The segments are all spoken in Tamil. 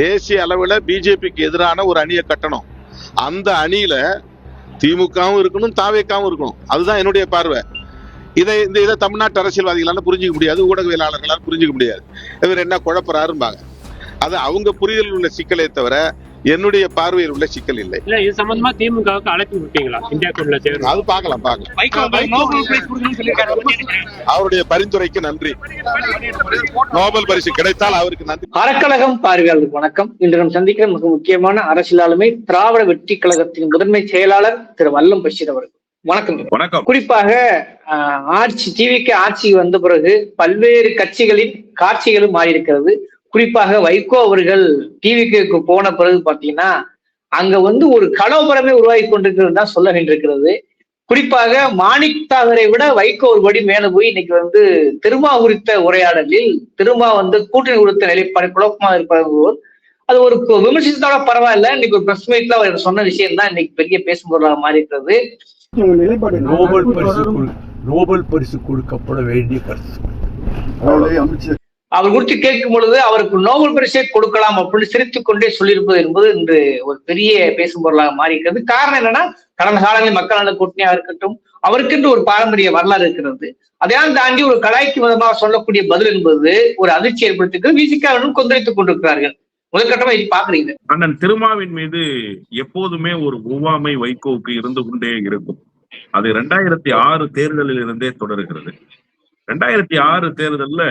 தேசிய அளவுல பிஜேபிக்கு எதிரான ஒரு அணியை கட்டணும். அந்த அணியில திமுகவும் இருக்கணும், தாவேக்காவும் இருக்கணும். அதுதான் என்னுடைய பார்வை. இதை தமிழ்நாட்டு அரசியல்வாதிகளால புரிஞ்சுக்க முடியாது, ஊடகவியலாளர்களால் புரிஞ்சுக்க முடியாது. இவர் என்ன குழப்பறாரும்பாங்க. அது அவங்க புரிதலில் உள்ள சிக்கலே தவிர என்னுடைய பார்வையில் உள்ள சிக்கல் இல்லை. இல்ல இது சம்பந்தமா திமுகவுக்கு அழைப்பு விட்டீங்களா? இந்தியா கூட்டணியில சேரும். அது பார்க்கலாம். அவருடைய பரிந்துரைக்கு நன்றி. நோபல் பரிசு கிடைத்தால் அவருக்கு நன்றி. அறக்கழகம் பார்வையாளருக்கு வணக்கம். இன்று நாம் சந்திக்கிற மிக முக்கியமான அரசியல் ஆளுமை திராவிட வெற்றி கழகத்தின் முதன்மை செயலாளர் திரு வல்லம் பஷீர் அவர்கள். வணக்கம். வணக்கம். குறிப்பாக டிவிக்கு ஆட்சி வந்த பிறகு பல்வேறு கட்சிகளின் காட்சிகளும் மாறி இருக்கிறது. குறிப்பாக வைகோ அவர்கள் டிவிக்கு போன பிறகு பாத்தீங்கன்னா அங்க ஒரு கலவரமே உருவாகி கொண்டிருக்கிறது தான் சொல்ல வேண்டியிருக்கிறது. குறிப்பாக மாணிக் தாகரை விட வைகோ ஒரு படி மேல போய் இன்னைக்கு திருமா குறித்த உரையாடலில் திருமா கூட்டணி குறித்த நிலைப்பாடு குழப்பமாக இருப்பது அது ஒரு விமர்சித்தோட பரவாயில்ல. இன்னைக்கு ஒரு பிரஸ் மீட்ல அவர் சொன்ன விஷயம் தான் இன்னைக்கு பெரிய பேசும் பொருளாக மாறி இருக்கிறது. நோபல் பரிசு கொடுக்கப்பட வேண்டிய பரிசு அவர் குறித்து கேட்கும் பொழுது அவருக்கு நோபல் பரிசை கொடுக்கலாம் அப்படின்னு சிரித்துக் கொண்டே சொல்லியிருப்பது என்பது இன்று ஒரு பெரிய பேசும் பொருளாக மாறி இருக்கிறது. காரணம் என்னன்னா, கடந்த காலங்களில் மக்கள் நல கூட்டணியாக இருக்கட்டும், அவருக்கென்று ஒரு பாரம்பரிய வரலாறு இருக்கிறது. அதையெல்லாம் தாண்டி ஒரு கலாய்க்கு விதமாக சொல்லக்கூடிய பதில் என்பது ஒரு அதிர்ச்சி ஏற்படுத்திட்டு விசிகாவிலும் கொந்தளித்துக் கொண்டிருக்கிறார்கள். முதற்கட்டமா இது பாக்குறீங்க. அண்ணன் திருமாவின் மீது எப்போதுமே ஒரு ஒவ்வாமை வைகோவுக்கு இருந்து கொண்டே இருக்கும். அது 2006 தேர்தலில் இருந்தே தொடர்கிறது. 2006 தேர்தல்ல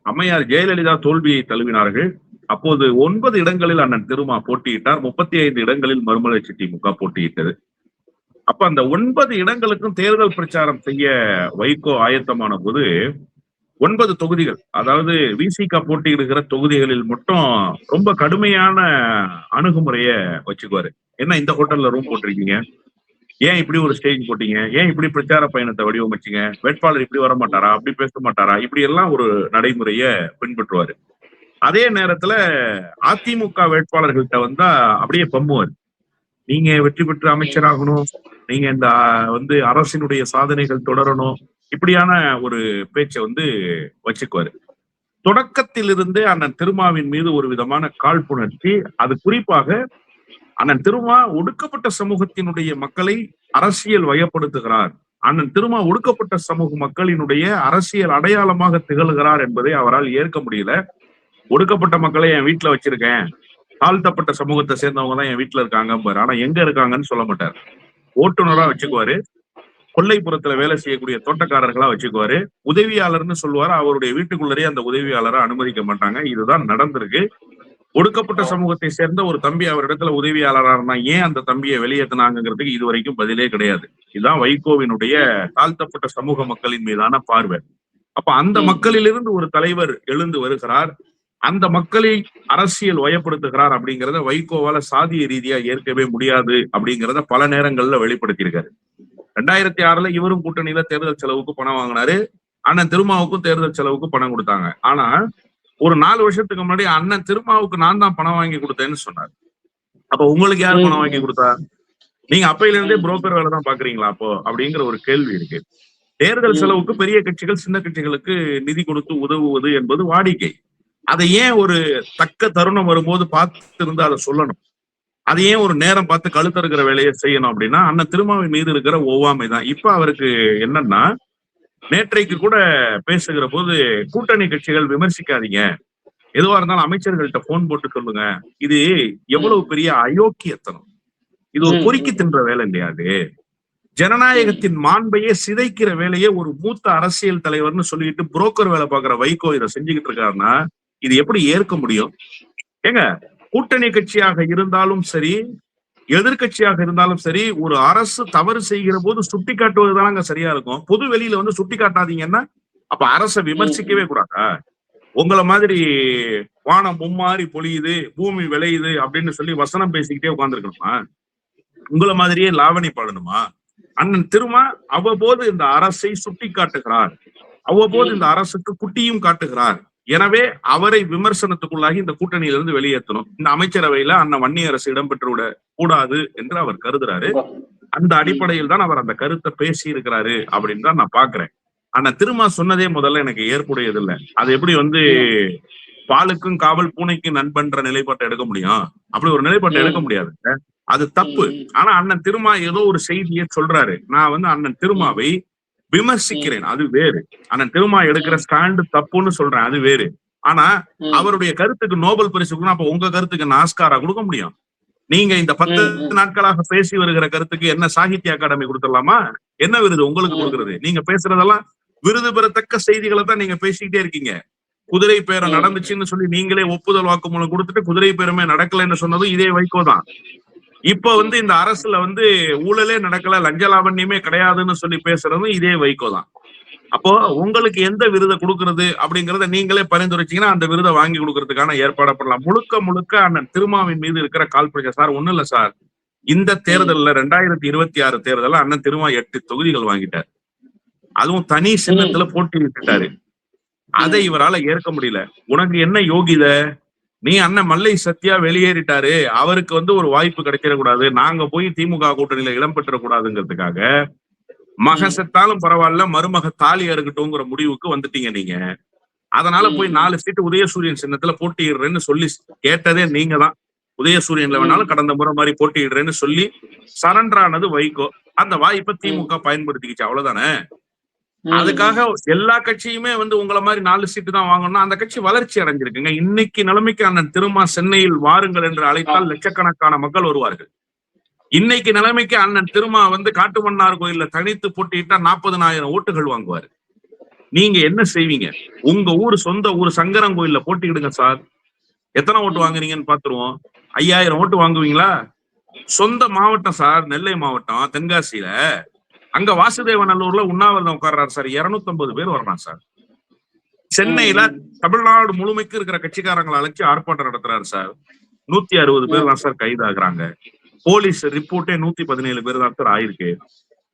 அம்மையார் ஜெயலலிதா தோல்வியை தழுவினார்கள். அப்போது 9 இடங்களில் அண்ணன் திருமா போட்டியிட்டார். 35 இடங்களில் மறுமலர்ச்சி திமுக போட்டியிட்டது. அப்ப அந்த 9 இடங்களுக்கும் தேர்தல் பிரச்சாரம் செய்ய வைகோ ஆயத்தமான போது 9 தொகுதிகள், அதாவது விசிக போட்டியிடுகிற தொகுதிகளில் மட்டும் ரொம்ப கடுமையான அணுகுமுறைய வச்சுக்குவாரு. என்ன இந்த ஹோட்டல்ல ரூம் போட்டிருக்கீங்க, ஏன் இப்படி ஒரு ஸ்டேஜ் போட்டீங்க, ஏன் இப்படி பிரச்சார பயணத்தை வடிவமைச்சிங்க, வேட்பாளர் இப்படி வர மாட்டாரா, அப்படி பேச மாட்டாரா, இப்படி எல்லாம் ஒரு நடைமுறைய பின்பற்றுவாரு. அதே நேரத்துல அதிமுக வேட்பாளர்கள்ட்ட வந்தா அப்படியே பம்புவார். நீங்க வெற்றி பெற்று அமைச்சராகணும், நீங்க இந்த அரசினுடைய சாதனைகள் தொடரணும், இப்படியான ஒரு பேச்சை வச்சுக்குவாரு. தொடக்கத்திலிருந்தே அண்ணன் திருமாவின் மீது ஒரு விதமான காழ்ப்புணர்ச்சி. அது குறிப்பாக அண்ணன் திருமா ஒடுக்கப்பட்ட சமூகத்தினுடைய மக்களை அரசியல் வயப்படுத்துகிறார், அண்ணன் திருமா ஒடுக்கப்பட்ட சமூக மக்களினுடைய அரசியல் அடையாளமாக திகழ்கிறார் என்பதை அவரால் ஏற்க முடியல. ஒடுக்கப்பட்ட மக்களை என் வீட்டுல வச்சிருக்கேன், தாழ்த்தப்பட்ட சமூகத்தை சேர்ந்தவங்க தான் என் வீட்டுல இருக்காங்க பாரு, ஆனா எங்க இருக்காங்கன்னு சொல்ல மாட்டார். ஓட்டுநரா வச்சுக்குவாரு, கொல்லைப்புறத்துல வேலை செய்யக்கூடிய தோட்டக்காரர்களா வச்சுக்குவாரு, உதவியாளர்னு சொல்லுவாரு. அவருடைய வீட்டுக்குள்ளரே அந்த உதவியாளரை அனுமதிக்க மாட்டாங்க. இதுதான் நடந்திருக்கு. ஒடுக்கப்பட்ட சமூகத்தை சேர்ந்த ஒரு தம்பி அவரிடத்துல உதவியாளரானா ஏன் அந்த தம்பியை வெளியேற்றினாங்கிறதுக்கு இதுவரைக்கும் பதிலே கிடையாது. இதுதான் வைகோவினுடைய தாழ்த்தப்பட்ட சமூக மக்களின் மீதான பார்வை. அப்ப அந்த மக்களிலிருந்து ஒரு தலைவர் எழுந்து வருகிறார், அந்த மக்களை அரசியல் வயப்படுத்துகிறார் அப்படிங்கிறத வைகோவால சாதிய ரீதியா ஏற்கவே முடியாது அப்படிங்கிறத பல நேரங்கள்ல வெளிப்படுத்தியிருக்காரு. 2006 இவரும் கூட்டணியில தேர்தல் செலவுக்கு பணம் வாங்கினாரு, அண்ணன் திருமாவுக்கும் தேர்தல் செலவுக்கு பணம் கொடுத்தாங்க. ஆனா ஒரு 4 வருஷத்துக்கு முன்னாடி அண்ணன் திருமாவுக்கு நான் தான் பணம் வாங்கி கொடுத்தேன்னு சொன்னார். அப்ப உங்களுக்கு யார் பணம் வாங்கி கொடுத்தா? நீங்க அப்பையில இருந்தே புரோக்கர் வேலை தான் பாக்குறீங்களா அப்போ அப்படிங்கிற ஒரு கேள்வி இருக்கு. தேர்தல் செலவுக்கு பெரிய கட்சிகள் சின்ன கட்சிகளுக்கு நிதி கொடுத்து உதவுவது என்பது வாடிக்கை. அதை ஏன் ஒரு தக்க தருணம் வரும்போது பார்த்து இருந்து அதை சொல்லணும்? அதை ஏன் ஒரு நேரம் பார்த்து கழுத்தறுக்கிற வேலையை செய்யணும் அப்படின்னா அண்ணன் திருமாவின் மீது இருக்கிற ஒவ்வாமை தான். இப்ப அவருக்கு என்னன்னா, நேற்றைக்கு கூட பேசுகிற போது கூட்டணி கட்சிகள் விமர்சிக்காதீங்க, எதுவா இருந்தாலும் அமைச்சர்கள்ட்ட போன் போட்டு சொல்லுங்க, இது எவ்வளவு பெரிய அயோக்கியத்தனம், இது ஒரு பொறுக்கி தின்ற வேலை இல்லையா? அது ஜனநாயகத்தின் மாண்பையே சிதைக்கிற வேலையே ஒரு மூத்த அரசியல் தலைவர்னு சொல்லிட்டு புரோக்கர் வேலை பார்க்கிற வைகோ இதை செஞ்சுக்கிட்டு இருக்காருன்னா இது எப்படி ஏற்க முடியும்? ஏங்க, கூட்டணி கட்சியாக இருந்தாலும் சரி, எதிர்கட்சியாக இருந்தாலும் சரி, ஒரு அரசு தவறு செய்கிற போது சுட்டி காட்டுவதுதானங்க சரியா இருக்கும். பொது வெளியில சுட்டி காட்டாதீங்கன்னா அப்ப அரசை விமர்சிக்கவே கூடாதா? உங்களை மாதிரி வானம் மும்மாறி பொழியுது, பூமி விளையுது அப்படின்னு சொல்லி வசனம் பேசிக்கிட்டே உட்கார்ந்துருக்கணுமா? உங்களை மாதிரியே லாவணி பாடணுமா? அண்ணன் திருமா அவ்வப்போது இந்த அரசை சுட்டி காட்டுகிறார், அவ்வப்போது இந்த அரசுக்கு குட்டியும் காட்டுகிறார். எனவே அவரை விமர்சனத்துக்குள்ளாகி இந்த கூட்டணியிலிருந்து வெளியேற்றணும். இந்த அமைச்சரவையில அண்ணன் வன்னியரசு இடம்பெற்று விட கூடாது என்று அவர் கருதுறாரு. அந்த அடிப்படையில் தான் அவர் அந்த கருத்தை பேசி இருக்கிறாரு அப்படின்னு தான் நான் பாக்குறேன். ஆனா திருமா சொன்னதே முதல்ல எனக்கு ஏற்புடையது இல்லை. அது எப்படி பாலுக்கும் காவல் பூனைக்கும் நண்பன்ற நிலைப்பாட்டை எடுக்க முடியும்? அப்படி ஒரு நிலைப்பாட்டை எடுக்க முடியாது. அது தப்பு. ஆனா அண்ணன் திருமா ஏதோ ஒரு செய்தியை சொல்றாரு. நான் வந்து அண்ணன் திருமாவை விமர்சிக்கிறேன், அது வேறு. அண்ணன் திருமா எடுக்கிற ஸ்டாண்டு தப்புன்னு சொல்றேன், அது வேறு. ஆனா அவருடைய கருத்துக்கு நோபல் பரிசு கொடுக்கணும். அப்ப உங்க கருத்துக்கு நான் ஆஸ்காரா கொடுக்க முடியும்? நீங்க இந்த 10 நாட்களாக பேசி வருகிற கருத்துக்கு என்ன சாகித்ய அகாடமி கொடுத்துடலாமா? என்ன விருது உங்களுக்கு கொடுக்கறது? நீங்க பேசுறதெல்லாம் விருது பெறத்தக்க செய்திகளை தான் நீங்க பேசிக்கிட்டே இருக்கீங்க. குதிரை பேரம் நடந்துச்சுன்னு சொல்லி நீங்களே ஒப்புதல் வாக்குமூலம் கொடுத்துட்டு குதிரை பேரமே நடக்கலைன்னு சொன்னதும் இதே வைகோ தான். இப்ப வந்து இந்த அரசுல வந்து ஊழலே நடக்கல, லஞ்ச லாவண்யமே கிடையாதுன்னு சொல்லி பேசுறதும் இதே வைகோ தான். அப்போ உங்களுக்கு எந்த விருதை கொடுக்கறது அப்படிங்கறத நீங்களே பரிந்துரைச்சீங்கன்னா அந்த விருதை வாங்கி கொடுக்கறதுக்கான ஏற்பாடு பண்ணலாம். முழுக்க முழுக்க அண்ணன் திருமாவின் மீது இருக்கிற காழ்ப்புணர்ச்சி. சார் ஒண்ணும் இல்ல சார், இந்த தேர்தல்ல 2026 தேர்தல்ல அண்ணன் திருமா 8 தொகுதிகள் வாங்கிட்டார். அதுவும் தனி சின்னத்துல போட்டியிட்டாரு. அதை இவரால ஏற்க முடியல. உனக்கு என்ன யோகித? நீ அண்ணன் மல்லை சத்யா வெளியேறிட்டாரு, அவருக்கு வந்து ஒரு வாய்ப்பு கிடைக்கிற கூடாது, நாங்க போய் திமுக கூட்டணியில இடம் பெற்ற கூடாதுங்கிறதுக்காக மக செத்தாலும் பரவாயில்ல மருமக தாலி அறுக்கட்டும்ங்கிற முடிவுக்கு வந்துட்டீங்க நீங்க. அதனால போய் 4 சீட்டு உதயசூரியன் சின்னத்துல போட்டியிடுறேன்னு சொல்லி கேட்டதே நீங்க தான். உதயசூரியன்ல வேணாலும் கடந்த முறை மாதிரி போட்டியிடுறேன்னு சொல்லி சரண்டர் ஆனது வைகோ. அந்த வாய்ப்பை திமுக பயன்படுத்திக்கிச்சு, அவ்வளவுதானே. அதுக்காக எல்லா கட்சியுமே வந்து உங்களை மாதிரி 4 சீட்டு தான் வாங்கணும்னா அந்த கட்சி வளர்ச்சி அடைஞ்சிருக்குங்க. இன்னைக்கு நிலைமைக்கு அண்ணன் திருமா சென்னையில் வாருங்கள் என்று அழைத்தால் லட்சக்கணக்கான மக்கள் வருவார்கள். இன்னைக்கு நிலைமைக்கு அண்ணன் திருமா வந்து காட்டுமன்னார் கோயில்ல தனித்து போட்டிட்டா 40,000 ஓட்டுகள் வாங்குவாரு. நீங்க என்ன செய்வீங்க? உங்க ஊர் சொந்த ஊர் சங்கரங்கோயில்ல போட்டிடுங்க சார், எத்தனை ஓட்டு வாங்குறீங்கன்னு பாத்துருவோம். 5000 ஓட்டு வாங்குவீங்களா? சொந்த மாவட்டம் சார், நெல்லை மாவட்டம் தென்காசியில, அங்க வாசுதேவநல்லூர்ல உண்ணாவிரதம் உட்கார்றாரு சார், 250 பேர் வர்றான் சார். சென்னையில தமிழ்நாடு முழுமைக்கு இருக்கிற கட்சிக்காரங்களை அழைச்சு ஆர்ப்பாட்டம் நடத்துறாரு சார், 160 பேர் தான் சார் கைதாகிறாங்க. போலீஸ் ரிப்போர்ட்டே 117 பேர் தான் சார் ஆயிருக்கு.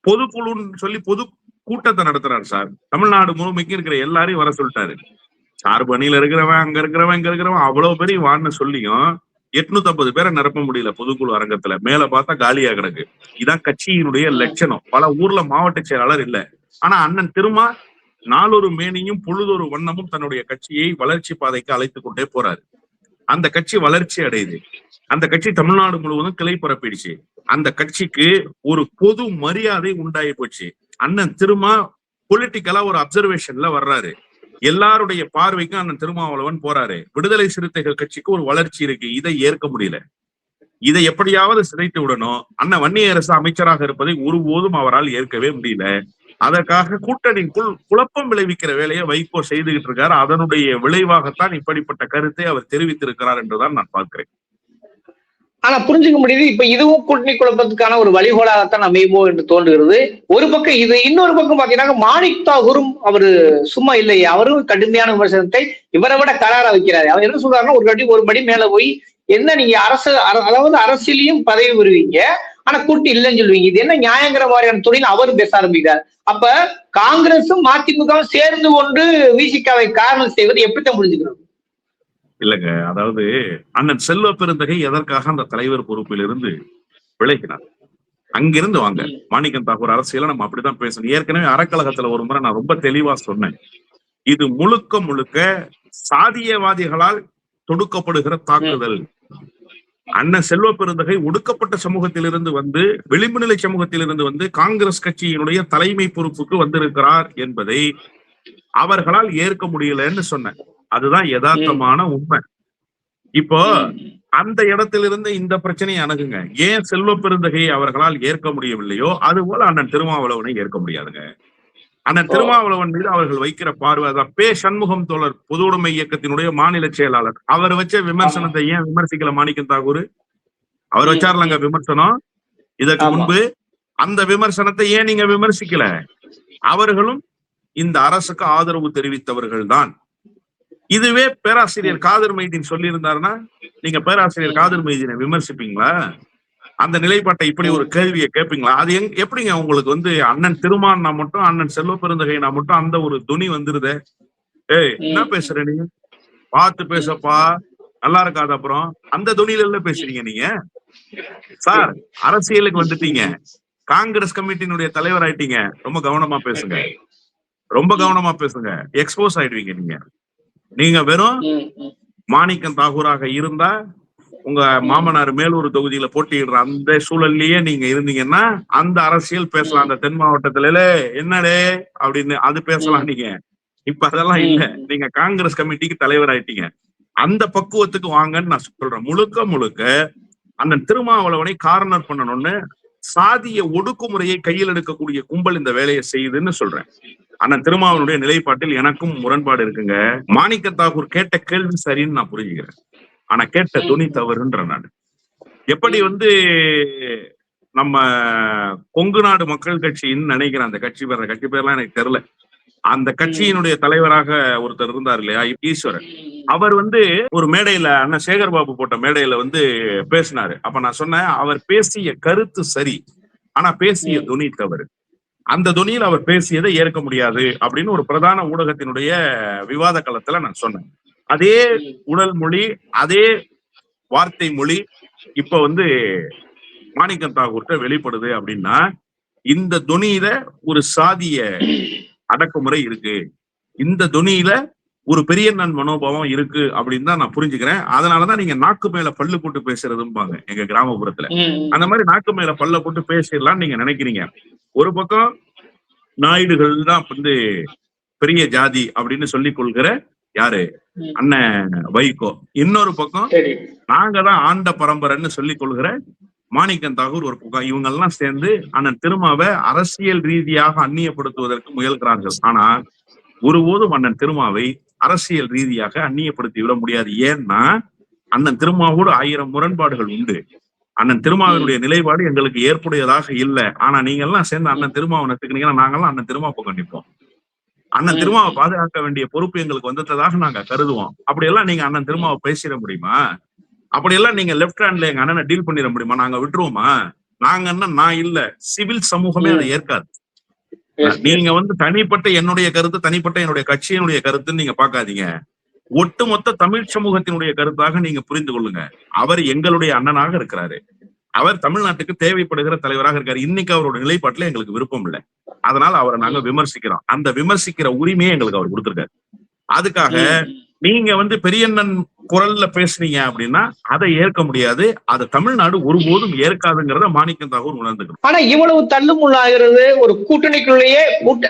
பொதுக்குழுன்னு சொல்லி பொது கூட்டத்தை நடத்துறாரு சார். தமிழ்நாடு முழுமைக்கு இருக்கிற எல்லாரையும் வர சொல்லிட்டாரு. சார்பு அணியில இருக்கிறவன், அங்க இருக்கிறவன், இங்க இருக்கிறவன் அவ்வளவு பேரையும் வான்னு சொல்லியும் 850 பேரை நிரப்ப முடியல பொதுக்குழு அரங்கத்துல. மேல பார்த்தா காலியா கிடக்கு. இதான் கட்சியினுடைய லட்சணம். பல ஊர்ல மாவட்ட செயலாளர் இல்ல. ஆனா அண்ணன் திருமா நாளொரு மேனியும் பொழுதொரு வண்ணமும் தன்னுடைய கட்சியை வளர்ச்சி பாதைக்கு அழைத்து கொண்டே போறாரு. அந்த கட்சி வளர்ச்சி அடையுது. அந்த கட்சி தமிழ்நாடு முழுவதும் கிளை பரப்பிடுச்சு. அந்த கட்சிக்கு ஒரு பொது மரியாதை உண்டாகி போச்சு. அண்ணன் திருமா பொலிட்டிக்கலா ஒரு அப்சர்வேஷன்ல வர்றாரு. எல்லாருடைய பார்வைக்கும் அண்ணன் திருமாவளவன் போறாரு. விடுதலை சிறுத்தைகள் கட்சிக்கு ஒரு வளர்ச்சி இருக்கு. இதை ஏற்க முடியல. இதை எப்படியாவது சிதைத்து விடணும். அண்ணன் வன்னியரசு அமைச்சராக இருப்பதை ஒருபோதும் அவரால் ஏற்கவே முடியல. அதற்காக கூட்டணிக்குள் குழப்பம் விளைவிக்கிற வேலையை வைகோ செய்துகிட்டு இருக்காரு. அதனுடைய விளைவாகத்தான் இப்படிப்பட்ட கருத்தை அவர் தெரிவித்திருக்கிறார் என்றுதான் நான் பார்க்கிறேன். ஆனா புரிஞ்சுக்க முடியுது, இப்ப இதுவும் கூட்டணி குழப்பத்துக்கான ஒரு வழிகோலாகத்தான் அமையுமோ என்று தோன்றுகிறது. ஒரு பக்கம் இது, இன்னொரு பக்கம் பாத்தீங்கன்னா மாணிக் தாகூரும் அவரு சும்மா இல்லையே, அவரும் கடுமையான விமர்சனத்தை இவரை விட கராரா வைக்கிறாரு. அவர் என்ன சொல்றாருன்னா, ஒரு படி மேல போய் என்ன நீங்க அதாவது அரசியலையும் பதவி வருவீங்க, ஆனா கூட்டி இல்லைன்னு சொல்லுவீங்க, இது என்ன நியாயங்கிற மாதிரியான துணையில் அவரும் பேச ஆரம்பிக்கிறார். அப்ப காங்கிரசும் மதிமுகவும் சேர்ந்து கொண்டு விசிகாவை காரணம் செய்வது எப்படித்தான் புரிஞ்சுக்கிறது? இல்லங்க, அதாவது அண்ணன் செல்வ பெருந்தகை எதற்காக அந்த தலைவர் பொறுப்பில் இருந்து விலகினார்? அங்கிருந்து வாங்க. மாணிக்கம் தாகூர் அரசியல நம்ம அப்படிதான் பேசணும். ஏற்கனவே அறக்கழகத்துல ஒரு முறை நான் ரொம்ப தெளிவா சொன்னேன், இது முழுக்க முழுக்க சாதியவாதிகளால் தொடுக்கப்படுகிற தாக்குதல். அண்ணன் செல்வ பெருந்தகை ஒடுக்கப்பட்ட சமூகத்திலிருந்து வந்து, விளிம்பு நிலை சமூகத்திலிருந்து வந்து காங்கிரஸ் கட்சியினுடைய தலைமை பொறுப்புக்கு வந்திருக்கிறார் என்பதை அவர்களால் ஏற்க முடியலன்னு சொன்னேன். அதுதான் யதார்த்தமான உண்மை. இப்போ அந்த இடத்திலிருந்து இந்த பிரச்சனையை அணுகுங்க. ஏன் செல்வ பெருந்தகையை அவர்களால் ஏற்க முடியவில்லையோ அதுபோல அண்ணன் திருமாவளவனை ஏற்க முடியாதுங்க. அண்ணன் திருமாவளவன் மீது அவர்கள் வைக்கிற பார்வை அதான். பே சண்முகம் தோழர் பொது உடைமை இயக்கத்தினுடைய மாநில செயலாளர், அவர் வச்ச விமர்சனத்தை ஏன் விமர்சிக்கல மாணிக்கம் தாகூர்? அவர் வச்சார்லங்க விமர்சனம் இதற்கு முன்பு. அந்த விமர்சனத்தை ஏன் நீங்க விமர்சிக்கல? அவர்களும் இந்த அரசுக்கு ஆதரவு தெரிவித்தவர்கள் தான். இதுவே பேராசிரியர் காதர் மைதீன் சொல்லி இருந்தாருன்னா நீங்க பேராசிரியர் காதர் மைதீனை விமர்சிப்பீங்களா? அந்த நிலைப்பாட்டை இப்படி ஒரு கேள்வியை கேட்பீங்களா? அது எப்படிங்க உங்களுக்கு வந்து அண்ணன் திருமான்னா மட்டும், அண்ணன் செல்வ பெருந்தகைனா மட்டும் அந்த ஒரு துணி வந்துருதே? ஏய் என்ன பேசுற நீ? பார்த்து பேசப்பா, நல்லா இருக்காது. அப்புறம் அந்த துணியில எல்லாம் பேசுறீங்க நீங்க. சார் அரசியலுக்கு வந்துட்டீங்க, காங்கிரஸ் கமிட்டியினுடைய தலைவர் ஆயிட்டீங்க, ரொம்ப கவனமா பேசுங்க, ரொம்ப கவனமா பேசுங்க. எக்ஸ்போஸ் ஆயிடுவீங்க நீங்க. நீங்க வெறும் மாணிக்கம் தாகூராக இருந்தா உங்க மாமனார் மேலூர் தொகுதியில போட்டியிடுற அந்த சூழல்லயே நீங்க இருந்தீங்கன்னா அந்த அரசியல் பேசலாம். அந்த தென் மாவட்டத்துல என்னடே அப்படின்னு அது பேசலாம் நீங்க. இப்ப அதெல்லாம் இல்ல. நீங்க காங்கிரஸ் கமிட்டிக்கு தலைவர் ஆயிட்டீங்க. அந்த பக்குவத்துக்கு வாங்கன்னு நான் சொல்றேன். முழுக்க முழுக்க அந்த திருமாவளவனை கார்னர் பண்ணணும்னு சாதிய ஒடுக்குமுறையை கையில் எடுக்கக்கூடிய கும்பல் இந்த வேலையை செய்யுதுன்னு சொல்றேன். அண்ணன் திருமாவளவனுடைய நிலைப்பாட்டில் எனக்கும் முரண்பாடு இருக்குங்க. மாணிக்க தாகூர் கேட்ட கேள்வி சரின்னு நான் புரிஞ்சுக்கிறேன். ஆனா கேட்ட துணி தவறுன்ற நான் எப்படி நம்ம கொங்கு நாடு மக்கள் கட்சின்னு நினைக்கிறேன். அந்த கட்சி பேர்லாம் எனக்கு தெரியல. அந்த கட்சியினுடைய தலைவராக ஒருத்தர் இருந்தார் இல்லையா, ஈஸ்வரன். அவர் ஒரு மேடையில அண்ணன் சேகர் பாபு போட்ட மேடையில பேசினாரு. அப்ப நான் சொன்னேன், அவர் பேசிய கருத்து சரி, ஆனா பேசிய துணி தவறு. அந்த துணியில் அவர் பேசியதை ஏற்க முடியாது அப்படின்னு ஒரு பிரதான ஊடகத்தினுடைய விவாத களத்துல நான் சொன்னேன். அதே உடல் மொழி, அதே வார்த்தை மொழி இப்ப மாணிக்கம் தாகூர்கிட்ட வெளிப்படுது. அப்படின்னா இந்த துணியில ஒரு சாதிய அடக்குமுறை இருக்கு, இந்த துணியில ஒரு பெரியண்ணன் மனோபாவம் இருக்கு அப்படின்னு தான் நான் புரிஞ்சுக்கிறேன். அதனாலதான் நீங்க நாக்கு மேல பல்லு போட்டு பேசுறதும்பாங்க எங்க கிராமப்புறத்துல. அந்த மாதிரி நாக்கு மேல பல்ல போட்டு பேசிடலாம் நீங்க நினைக்கிறீங்க. ஒரு பக்கம் நாயுடுகள் தான் பெரிய ஜாதி அப்படின்னு சொல்லிக் கொள்கிற யாரு, அண்ணன் வைகோ. இன்னொரு பக்கம் நாங்க தான் ஆண்ட பரம்பரைன்னு சொல்லிக் கொள்கிற மாணிக்கம் தாகூர் ஒரு பக்கம். இவங்க எல்லாம் சேர்ந்து அண்ணன் திருமாவை அரசியல் ரீதியாக அந்நியப்படுத்துவதற்கு முயல்கிறார்கள். ஆனா ஒருபோதும் அண்ணன் திருமாவை அரசியல் ரீதியாக அந்நியப்படுத்தி விட முடியாது. ஏன்னா அண்ணன் திருமாவோடு 1000 முரண்பாடுகள் உண்டு. அண்ணன் திருமாவினுடைய நிலைப்பாடு எங்களுக்கு ஏற்புடையதாக இல்லை. ஆனா நீங்க எல்லாம் சேர்ந்து அண்ணன் திருமாவை நட்டுக்கிறீங்கன்னா நாங்கெல்லாம் அண்ணன் திருமா பக்கம் நிற்போம். அண்ணன் திருமாவை பாதுகாக்க வேண்டிய பொறுப்பு எங்களுக்கு வந்ததாக நாங்க கருதுவோம். அப்படியெல்லாம் நீங்க அண்ணன் திருமாவை பேசிட முடியுமா? அப்படியெல்லாம் நீங்க லெப்ட் ஹேண்ட்ல எங்க அண்ணனை டீல் பண்ணிட முடியுமா? நாங்க விட்டுருவோமா? நாங்க நான் இல்ல, சிவில் சமூகமே அதை ஏற்காது. நீங்க தனிப்பட்ட என்னுடைய கருத்து, தனிப்பட்ட என்னுடைய கட்சியினுடைய கருத்துன்னு நீங்க பாக்காதீங்க. ஒட்டுமொத்த தமிழ் சமூகத்தினுடைய கருத்தாக நீங்க புரிந்து கொள்ளுங்க. அவர் எங்களுடைய அண்ணனாக இருக்கிறாரு. அவர் தமிழ்நாட்டுக்கு தேவைப்படுகிற தலைவராக இருக்காரு. இன்னைக்கு அவரோட நிலைப்பாட்டுல எங்களுக்கு விருப்பம் இல்லை. அதனால அவரை நாங்க விமர்சிக்கிறோம். அந்த விமர்சிக்கிற உரிமையை எங்களுக்கு அவர் கொடுத்திருக்காரு. அதுக்காக நீங்க பெரியண்ணன் குரல்ல பேசுனீங்க அப்படின்னா அதை ஏற்க முடியாது. அதை தமிழ்நாடு ஒருபோதும் ஏற்காதுங்கிறத மாணிக்கம் தாகூர் உணர்ந்துக்கணும். ஆனா இவ்வளவு தள்ளுமுள்ளாகிறது ஒரு கூட்டணிக்குள்ளேயே.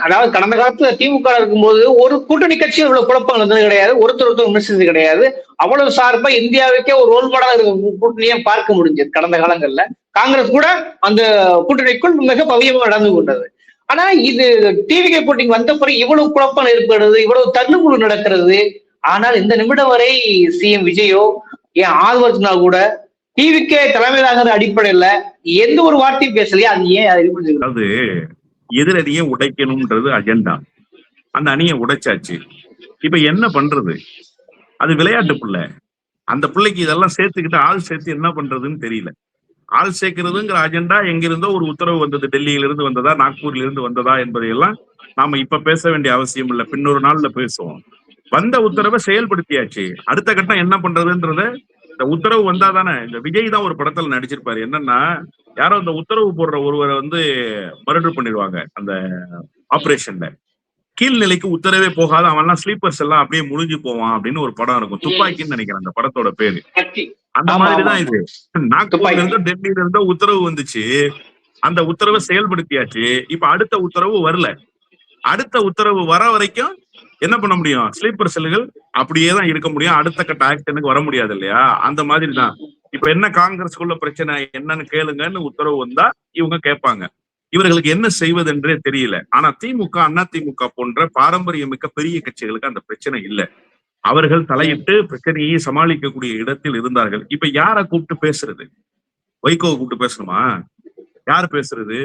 அதாவது கடந்த காலத்துல திமுக இருக்கும்போது ஒரு கூட்டணி கட்சி இவ்வளவு குழப்பங்கள் இருந்தது கிடையாது, ஒருத்தர் விமர்சித்தது கிடையாது. அவ்வளவு சார்பா இந்தியாவுக்கே ஒரு ரோல் மாடலா கூட்டணியை பார்க்க முடிஞ்சது கடந்த காலங்கள்ல. காங்கிரஸ் கூட அந்த கூட்டணிக்குள் மிக பவியமா நடந்து கொண்டது. ஆனா இது டிவிகே போட்டிக்கு வந்த பிறகு இவ்வளவு குழப்பம் ஏற்படுறது, இவ்வளவு தள்ளுமுள்ளு நடக்கிறது. ஆனால் இந்த நிமிடம் வரை சிஎம் விஜயோ ஏன் ஆதவர்ஜனா கூட டிவிக்கே தலைமையிலாங்கிற அடிப்படையில எந்த ஒரு வார்த்தையும் பேசலையா? அது ஏன்? அது எதிரணியை உடைக்கணும்ன்றது அஜெண்டா. அந்த அணியை உடைச்சாச்சு. இப்ப என்ன பண்றது? அது விளையாட்டு பிள்ளை. அந்த பிள்ளைக்கு இதெல்லாம் சேர்த்துக்கிட்டு ஆள் சேர்த்து என்ன பண்றதுன்னு தெரியல. ஆள் சேர்க்கிறதுங்கிற அஜெண்டா எங்கிருந்தோ ஒரு உத்தரவு வந்தது, டெல்லியில இருந்து வந்ததா, நாக்பூர்ல இருந்து வந்ததா என்பதையெல்லாம் நாம இப்ப பேச வேண்டிய அவசியம் இல்லை. பின்னொரு நாள்ல பேசுவோம். வந்த உத்தரவை செயல்படுத்தியாச்சு. அடுத்த கட்டம் என்ன பண்றதுன்றத, இந்த உத்தரவு வந்தாதானே. இந்த விஜய் தான் ஒரு படத்துல நடிச்சிருப்பாரு. என்னன்னா, யாரோ இந்த உத்தரவு போடுற ஒருவரை மர்டர் பண்ணிடுவாங்க அந்த ஆபரேஷன்ல. கீழ்நிலைக்கு உத்தரவே போகாத அவன்லாம் ஸ்லீப்பர்ஸ் எல்லாம் அப்படியே முடிஞ்சு போவான் அப்படின்னு ஒரு படம் இருக்கும். துப்பாக்கின்னு நினைக்கிறேன் அந்த படத்தோட பேரு. அந்த மாதிரிதான் இது. நாக்பூர்ல இருந்தோ டெல்லியில இருந்தோ உத்தரவு வந்துச்சு. அந்த உத்தரவை செயல்படுத்தியாச்சு. இப்ப அடுத்த உத்தரவு வரல. அடுத்த உத்தரவு வர வரைக்கும் என்ன பண்ண முடியும்? ஸ்லீப்பர் செல்லுகள் அப்படியே தான் இருக்க முடியும். அடுத்த கட்ட ஆக்ஷனுக்கு வர முடியாது இல்லையா? அந்த மாதிரி தான். இப்ப என்ன காங்கிரஸ்குள்ள பிரச்சனை என்னன்னு கேளுங்கன்னு உத்தரவு வந்தா இவங்க கேட்பாங்க. இவர்களுக்கு என்ன செய்வதென்றே தெரியல. ஆனா திமுக, அண்ணா திமுக போன்ற பாரம்பரியமிக்க பெரிய கட்சிகளுக்கு அந்த பிரச்சனை இல்லை. அவர்கள் தலையிட்டு பிரச்சனையை சமாளிக்கக்கூடிய இடத்தில் இருந்தார்கள். இப்ப யார கூப்பிட்டு பேசுறது? வைகோவை கூப்பிட்டு பேசணுமா? யார் பேசுறது?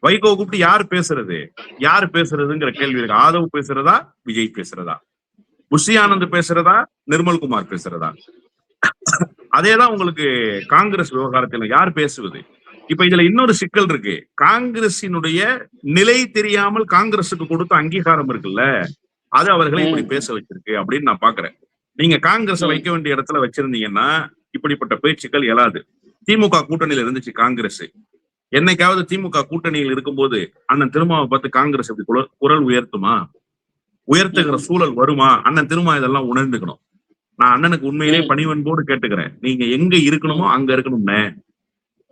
வைகோ கூப்பிட்டு யார் பேசுறது? யார் பேசுறதுங்கிற கேள்வி இருக்கு. ஆதவ் பேசுறதா, விஜய் பேசுறதா, புஷி ஆனந்த் பேசுறதா, நிர்மல்குமார் பேசுறதா? அதேதான் உங்களுக்கு காங்கிரஸ் விவகாரத்தில் யார் பேசுவது? இப்ப இதுல இன்னொரு சிக்கல் இருக்கு. காங்கிரசினுடைய நிலை தெரியாமல் காங்கிரசுக்கு கொடுத்த அங்கீகாரம் இருக்குல்ல, அது அவர்களை இப்படி பேச வச்சிருக்கு அப்படின்னு நான் பாக்குறேன். நீங்க காங்கிரஸை வைக்க வேண்டிய இடத்துல வச்சிருந்தீங்கன்னா இப்படிப்பட்ட பேச்சுக்கள் எழாது. திமுக கூட்டணியில இருந்துச்சு காங்கிரஸ். என்னைக்காவது திமுக கூட்டணியில் இருக்கும்போது அண்ணன் திருமாவை பார்த்து காங்கிரஸ் இப்படி குரல் உயர்த்துமா? உயர்த்துகிற சூழல் வருமா? அண்ணன் திருமா இதெல்லாம் உணர்ந்துக்கணும். நான் அண்ணனுக்கு உண்மையிலேயே பணிவன்போடு கேட்டுக்கிறேன், நீங்க எங்க இருக்கணுமோ அங்க இருக்கணும்னே.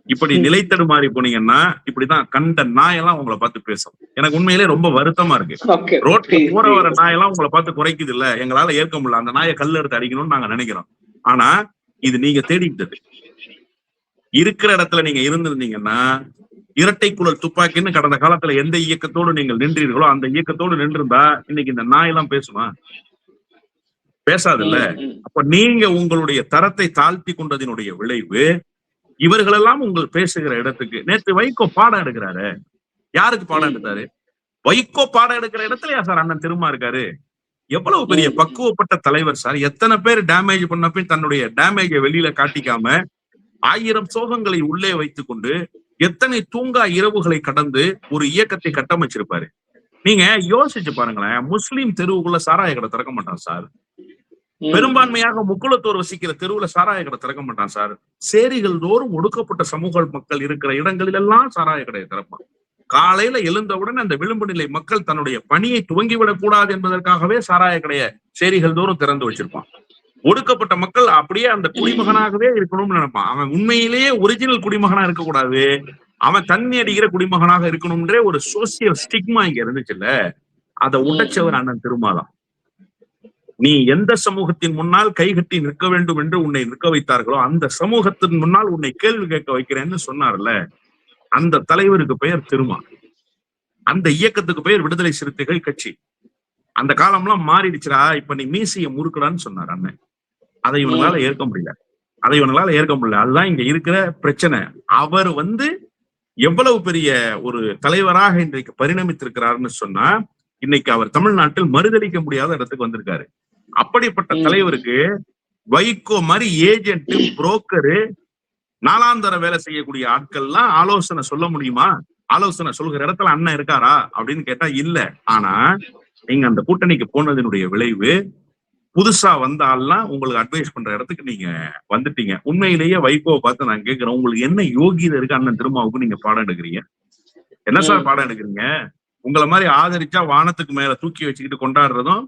இப்படி நிலைத்தடுமாறி போனீங்கன்னா இப்படிதான் கண்ட நாயெல்லாம் உங்களை பார்த்து பேசும். எனக்கு உண்மையிலே ரொம்ப வருத்தமா இருக்கு. ரோட்ல போற வர நாயெல்லாம் உங்களை பார்த்து குறைக்குது இல்ல, எங்களால ஏற்க முடியல, அந்த நாயை கல்ல எடுத்து அடிக்கணும்னு நாங்க நினைக்கிறோம். ஆனா இது நீங்க தேடிக்கிட்டது. இருக்கிற இடத்துல நீங்க இருந்திருந்தீங்கன்னா இரட்டை குழல் துப்பாக்கின்னு கடந்த காலத்துல எந்த இயக்கத்தோடு நீங்கள் நின்றீர்களோ அந்த இயக்கத்தோடு நின்றிருந்தா இன்னைக்கு இந்த நாயெல்லாம் பேசுமா? பேசாது இல்ல. அப்ப நீங்க உங்களுடைய தரத்தை தாழ்த்தி கொண்டதினுடைய விளைவு இவர்களெல்லாம் உங்கள் பேசுகிற இடத்துக்கு. நேற்று வைகோ பாடம் எடுக்கிறாரு. யாருக்கு பாடம் எடுத்தாரு? வைகோ பாடம் எடுக்கிற இடத்துல சார் அண்ணன் திரும்ப இருக்காரு. எவ்வளவு பெரிய பக்குவப்பட்ட தலைவர் சார். எத்தனை பேர் டேமேஜ் பண்ணப்ப தன்னுடைய டேமேஜை வெளியில காட்டிக்காம 1000 சோகங்களை உள்ளே வைத்துக் கொண்டு எத்தனை தூங்கா இரவுகளை கடந்து ஒரு இயக்கத்தை கட்டமைச்சிருப்பாரு. நீங்க யோசிச்சு பாருங்களேன். முஸ்லீம் தெருவுக்குள்ள சாராய கடை திறக்க மாட்டான் சார். பெரும்பான்மையாக முக்குளத்தோர் வசிக்கிற தெருவுல சாராய கடை திறக்க மாட்டான் சார். சேரிகள் தோறும் ஒடுக்கப்பட்ட சமூக மக்கள் இருக்கிற இடங்களில் எல்லாம் சாராய கடையை திறப்பான். காலையில எழுந்தவுடன் அந்த விளிம்பு நிலை மக்கள் தன்னுடைய பணியை துவங்கிவிடக் கூடாது என்பதற்காகவே சாராய கடையை சேரிகள் தோறும் திறந்து வச்சிருப்பான். ஒடுக்கப்பட்ட மக்கள் அப்படியே அந்த குடிமகனாகவே இருக்கணும்னு நினைப்பான். அவன் உண்மையிலேயே ஒரிஜினல் குடிமகனா இருக்கக்கூடாது, அவன் தண்ணி அடிக்கிற குடிமகனாக இருக்கணும்ன்றே ஒரு சோசியல் ஸ்டிக்மா இங்க இருந்துச்சுல்ல. அதை உடைச்சவர் அண்ணன் திருமாதான். நீ எந்த சமூகத்தின் முன்னால் கைகட்டி நிற்க வேண்டும் என்று உன்னை நிற்க வைத்தார்களோ அந்த சமூகத்தின் முன்னால் உன்னை கேள்வி கேட்க வைக்கிறேன்னு சொன்னார்ல, அந்த தலைவருக்கு பெயர் திருமா. அந்த இயக்கத்துக்கு பெயர் விடுதலை சிறுத்தைகள் கட்சி. அந்த காலம்லாம் மாறிடுச்சுடா, இப்ப நீ மீசிய முறுக்கடான்னு சொன்னார் அண்ணன். அதை இவங்களால ஏற்க முடியல. அதுதான் இங்க இருக்கிற பிரச்சனை. அவர் எவ்வளவு பெரிய ஒரு தலைவராக இன்றைக்கு பரிணமித்திருக்கிறாருன்னு சொன்னா, இன்னைக்கு அவர் தமிழ்நாட்டில் மறுதளிக்க முடியாத இடத்துக்கு வந்திருக்காரு. அப்படிப்பட்ட தலைவருக்கு வைகோ மாதிரி ஏஜென்ட், புரோக்கரு, நாலாந்தர வேலை செய்யக்கூடிய ஆட்கள்லாம் ஆலோசனை சொல்ல முடியுமா? ஆலோசனை சொல்கிற இடத்துல அண்ணன் இருக்காரா அப்படின்னு கேட்டா இல்ல. ஆனா நீங்க அந்த கூட்டணிக்கு போனதனுடைய விளைவு புதுசா வந்தால்னா உங்களுக்கு அட்வைஸ் பண்ற இடத்துக்கு நீங்க வந்துட்டீங்க. உண்மையிலேயே வைகோவை பார்த்து நான் கேட்கிறேன், உங்களுக்கு என்ன யோகிதை இருக்கு அண்ணன் திருமாவுக்கு நீங்க பாடம் எடுக்கிறீங்க? என்ன சார் பாடம் எடுக்கிறீங்க? உங்களை மாதிரி ஆதரிச்சா வானத்துக்கு மேல தூக்கி வச்சுக்கிட்டு கொண்டாடுறதும்,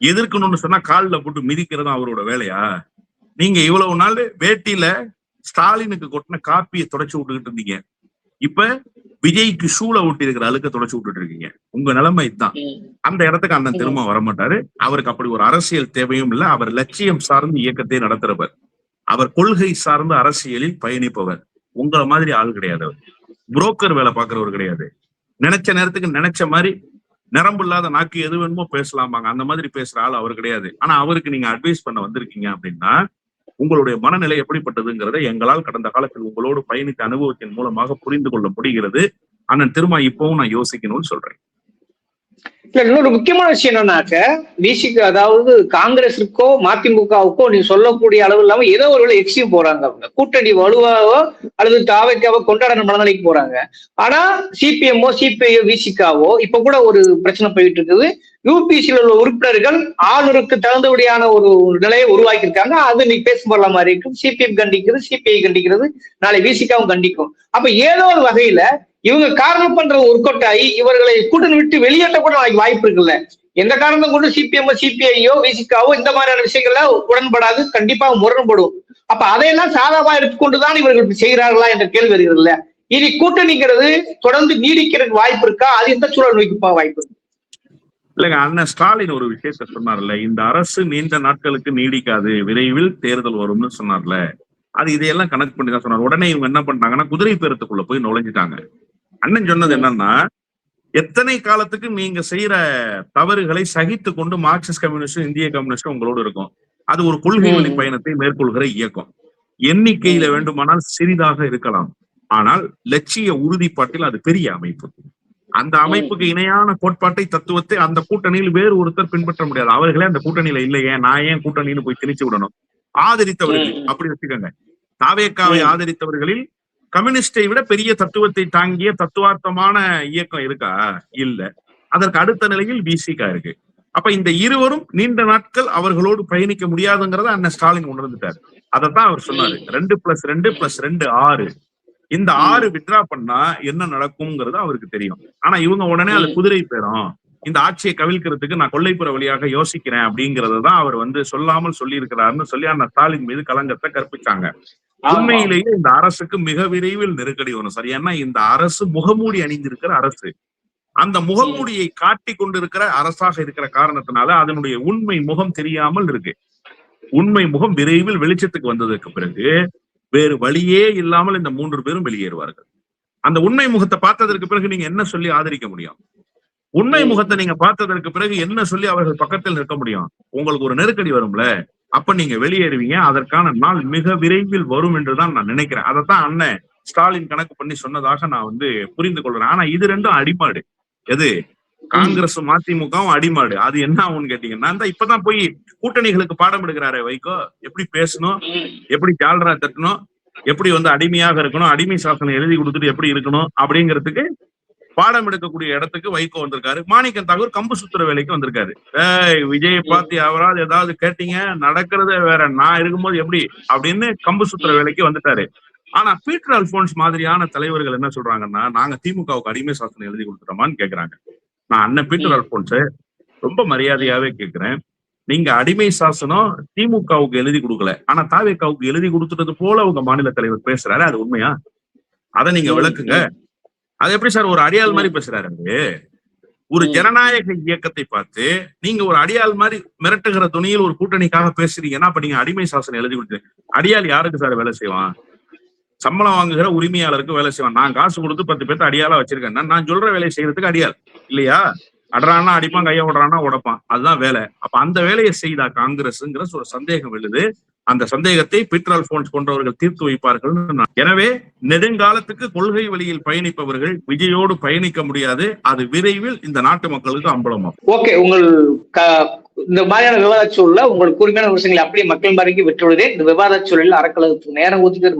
எதிர்க்கணும்னு சொன்னா காலில் போட்டு மிதிக்கிறதும் அவரோட வேலையா? நீங்க இவ்வளவு நாள் வேட்டியில ஸ்டாலினுக்கு கொட்டின காப்பியை தொடச்சு விட்டுக்கிட்டு இருந்தீங்க. இப்ப விஜய்க்கு ஷூல ஒட்டி இருக்கிற அழுக்க தொடச்சு விட்டுட்டு இருக்கீங்க. உங்க நிலைமை இதுதான். அந்த இடத்துக்கு அண்ணன் திரும்ப வரமாட்டாரு. அவருக்கு அப்படி ஒரு அரசியல் தேவையும் இல்லை. அவர் லட்சியம் சார்ந்து இயக்கத்தை நடத்துறவர். அவர் கொள்கை சார்ந்த அரசியலில் பயணிப்பவர். உங்களை மாதிரி ஆள் கிடையாது. அவர் புரோக்கர் வேலை பார்க்கிறவர் கிடையாது. நினைச்ச நேரத்துக்கு நினைச்ச மாதிரி நரம்பு இல்லாத நாக்கு எது வேணுமோ பேசலாமாங்க, அந்த மாதிரி பேசுற ஆள் அவர் கிடையாது. ஆனா அவருக்கு நீங்க அட்வைஸ் பண்ண வந்திருக்கீங்க அப்படின்னா உங்களுடைய மனநிலை எப்படிப்பட்டதுங்கிறத எங்களால் கடந்த காலத்தில் உங்களோடு பயணித்த அனுபவத்தின் மூலமாக புரிந்து கொள்ள முடிகிறது. அண்ணன் திரும்ப இப்பவும் நான் யோசிக்கணும்னு சொல்றேன். இல்ல, இன்னொரு முக்கியமான விஷயம் என்னன்னாக்க, விசிக்கு அதாவது காங்கிரஸுக்கோ மதிமுகவுக்கோ நீ சொல்லக்கூடிய அளவு இல்லாம ஏதோ ஒரு எக்ஸ்ட்ரீம் போறாங்க. அவங்க கூட்டணி வலுவாவோ அல்லது தாவைக்காவோ கொண்டாடுற மனநிலைக்கு போறாங்க. ஆனா சிபிஎம்மோ சிபிஐயோ விசிகாவோ இப்ப கூட ஒரு பிரச்சனை போயிட்டு இருக்குது. யூபிசியில் உள்ள உறுப்பினர்கள் ஆளுநருக்கு தகுந்தபடியான ஒரு நிலையை உருவாக்கி இருக்காங்க. அது நீ பேசப்படல மாதிரி இருக்கும். சிபிஎம் கண்டிக்கிறது, சிபிஐ கண்டிக்கிறது, நாளை விசிகாவும் கண்டிக்கும். அப்ப ஏதோ ஒரு வகையில இவங்க காரணம் பண்ற ஒர்க் அவுட் ஆகி இவர்களை கூட்டணி விட்டு வெளியேற்ற கூட நாளைக்கு வாய்ப்பு இருக்குல்ல. எந்த காரணம் கொண்டு சிபிஎம் சிபிஐயோ விசிகாவோ இந்த மாதிரியான விஷயங்கள்ல உடன்படாது, கண்டிப்பா முரண்படும். அப்ப அதையெல்லாம் சாதாரணமா எடுத்துக்கொண்டுதான் இவர்கள் செய்கிறார்களா என்ற கேள்வி வருகிறதுல. இனி கூட்டணிங்கிறது தொடர்ந்து நீடிக்கிறதுக்கு வாய்ப்பு இருக்கா? அது எந்த சூழல் நோக்கி வாய்ப்பு இருக்கு? இல்லைங்க, அண்ணன் ஸ்டாலின் ஒரு விஷயத்த சொன்னார்ல, இந்த அரசு நீண்ட நாட்களுக்கு நீடிக்காது, விரைவில் தேர்தல் வரும்னு சொன்னார்ல. அது இதையெல்லாம் கணக்கு பண்ணி தான் சொன்னார். உடனே இவங்க என்ன பண்ணிட்டாங்கன்னா குதிரை பேரத்துக்குள்ள போய் நுழைஞ்சிட்டாங்க. அண்ணன் சொன்னது என்னன்னா, எத்தனை காலத்துக்கு நீங்க செய்யற தவறுகளை சகித்து கொண்டு மார்க்சிஸ்ட் கம்யூனிஸ்டும் இந்திய கம்யூனிஸ்டும் உங்களோடு இருக்கும். அது ஒரு கொள்கை வழி பயணத்தை மேற்கொள்கிற இயக்கம். எண்ணிக்கையில வேண்டுமானால் சிறிதாக இருக்கலாம், ஆனால் லட்சிய உறுதிப்பாட்டில் அது பெரிய அமைப்பு. அந்த அமைப்புக்கு இணையான கோட்பாட்டை, தத்துவத்தை அந்த கூட்டணியில் வேறு ஒருத்தர் பின்பற்ற முடியாது. அவர்களே அந்த கூட்டணியில இல்லையே, நான் ஏன் கூட்டணின்னு போய் திணிச்சு விடணும்? ஆதரித்தவர்கள் அப்படி வச்சுக்கோங்க. தாவேக்காவை ஆதரித்தவர்களில் கம்யூனிஸ்டை விட பெரிய தத்துவத்தை தாங்கிய தத்துவார்த்தமான இயக்கம் இருக்கா? இல்ல. அதற்கு அடுத்த நிலையில் விசிகா இருக்கு. அப்ப இந்த இருவரும் நீண்ட நாட்கள் அவர்களோடு பயணிக்க முடியாதுங்கிறத அண்ணன் ஸ்டாலின் உணர்ந்துட்டாரு. அதைத்தான் அவர் சொன்னாரு, 2+2+2 6. இந்த 6 வித்ரா பண்ணா என்ன நடக்கும்ங்கிறது அவருக்கு தெரியும். ஆனா இவங்க உடனே அது குதிரை பேரம், இந்த ஆட்சியை கவிழ்க்கிறதுக்கு நான் கொல்லைப்புற வழியாக யோசிக்கிறேன் அப்படிங்கறத தான் அவர் வந்து சொல்லாமல் சொல்லி இருக்கிறாருன்னு சொல்லி அந்த ஸ்டாலின் மீது களங்கத்தை கற்பிச்சாங்க. உண்மையிலேயே இந்த அரசுக்கு மிக விரைவில் நெருக்கடி வரும். சரியானா இந்த அரசு முகமூடி அணிந்திருக்கிற அரசு. அந்த முகமூடியை காட்டி கொண்டிருக்கிற அரசாக இருக்கிற காரணத்தினால அதனுடைய உண்மை முகம் தெரியாமல் இருக்கு. உண்மை முகம் விரைவில் வெளிச்சத்துக்கு வந்ததற்கு பிறகு வேறு வழியே இல்லாமல் இந்த 3 பேரும் வெளியேறுவார்கள். அந்த உண்மை முகத்தை பார்த்ததற்கு பிறகு நீங்க என்ன சொல்லி ஆதரிக்க முடியும்? உண்மை முகத்தை நீங்க பார்த்ததற்கு பிறகு என்ன சொல்லி அவர்கள் பக்கத்தில் நிற்க முடியும்? உங்களுக்கு ஒரு நெருக்கடி வரும்ல, அப்ப நீங்க வெளியேறுவீங்க. அதற்கான நாள் மிக விரைவில் வரும் என்றுதான் நான் நினைக்கிறேன். அதைத்தான் அண்ணன் ஸ்டாலின் கணக்கு பண்ணி சொன்னதாக நான் வந்து புரிந்து கொள்றேன். ஆனா இது ரெண்டும் அடிமாடு. எது? காங்கிரஸும் அதிமுகவும் அடிமாடு. அது என்ன ஆகும்னு கேட்டீங்கன்னா, இப்பதான் போய் கூட்டணிகளுக்கு பாடம் எடுக்கிறாரு வைகோ. எப்படி பேசணும், எப்படி ஜால்ரா தட்டணும், எப்படி வந்து அடிமையாக இருக்கணும், அடிமை சாசனம் எழுதி கொடுத்துட்டு எப்படி இருக்கணும் அப்படிங்கிறதுக்கு பாடம் எடுக்கக்கூடிய இடத்துக்கு வைகோ வந்திருக்காரு. மாணிக்கம் தாகூர் கம்பு சுத்துற வேலைக்கு வந்திருக்காரு. விஜயை பார்த்து அவராது ஏதாவது கேட்டீங்க, நடக்கிறத வேற, நான் இருக்கும்போது எப்படி அப்படின்னு கம்பு சுத்துற வேலைக்கு வந்துட்டாரு. ஆனா பீட்டர் அல்போன்ஸ் மாதிரியான தலைவர்கள் என்ன சொல்றாங்கன்னா, நாங்க திமுகவுக்கு அடிமை சாசனம் எழுதி கொடுத்துட்டோமான்னு கேக்குறாங்க. நான் அண்ணன் பீட்டர் அல்போன்ஸ் ரொம்ப மரியாதையாவே கேட்கிறேன். நீங்க அடிமை சாசனம் திமுகவுக்கு எழுதி கொடுக்கல, ஆனா தாவேகாவுக்கு எழுதி கொடுத்துட்டது போல உங்க மாநில தலைவர் பேசுறாரு. அது உண்மையா? அதை நீங்க விளக்குங்க. அது எப்படி சார் ஒரு அடியாள் மாதிரி பேசுறாரு? ஒரு ஜனநாயக இயக்கத்தை பார்த்து நீங்க ஒரு அடியாள் மாதிரி மிரட்டுகிற துணியில் ஒரு கூட்டணிக்காக பேசுறீங்கன்னா, அப்ப நீங்க அடிமை சாசனம் எழுதி கொடுத்து, அடியாள் யாருக்கு சார் வேலை செய்வான்? சம்பளம் வாங்குகிற உரிமையாளருக்கு வேலை செய்வான். நான் காசு கொடுத்து 10 பேர்த்த அடியாளா வச்சிருக்கேன், நான் சொல்ற வேலையை செய்யறதுக்கு அடியாள் இல்லையா? அடறானா அடிப்பான், கைய விடுறானா உடைப்பான், அதுதான் வேலை. அப்ப அந்த வேலையை செய்தா காங்கிரஸ்ங்கிற ஒரு சந்தேகம் எழுது. அந்த சந்தேகத்தை பீட்டர் அல்போன்ஸ் போன்றவர்கள் தீர்த்து வைப்பார்கள். எனவே நெடுங்காலத்துக்கு கொள்கை வழியில் பயணிப்பவர்கள் விஜயோடு பயணிக்க முடியாது. அது விரைவில் இந்த நாட்டு மக்களுக்கு அம்பலமாகும். ஓகே, உங்கள் இந்த மாதிரியான விவாத சூழல உங்களுக்கு கூர்மையான விஷயங்களை அப்படியே மக்கள் மறைக்கு விட்டுவிடுதே. இந்த விவாத சூழலில் அறக்கலகத்துக்கு நேரம் ஒதுக்கி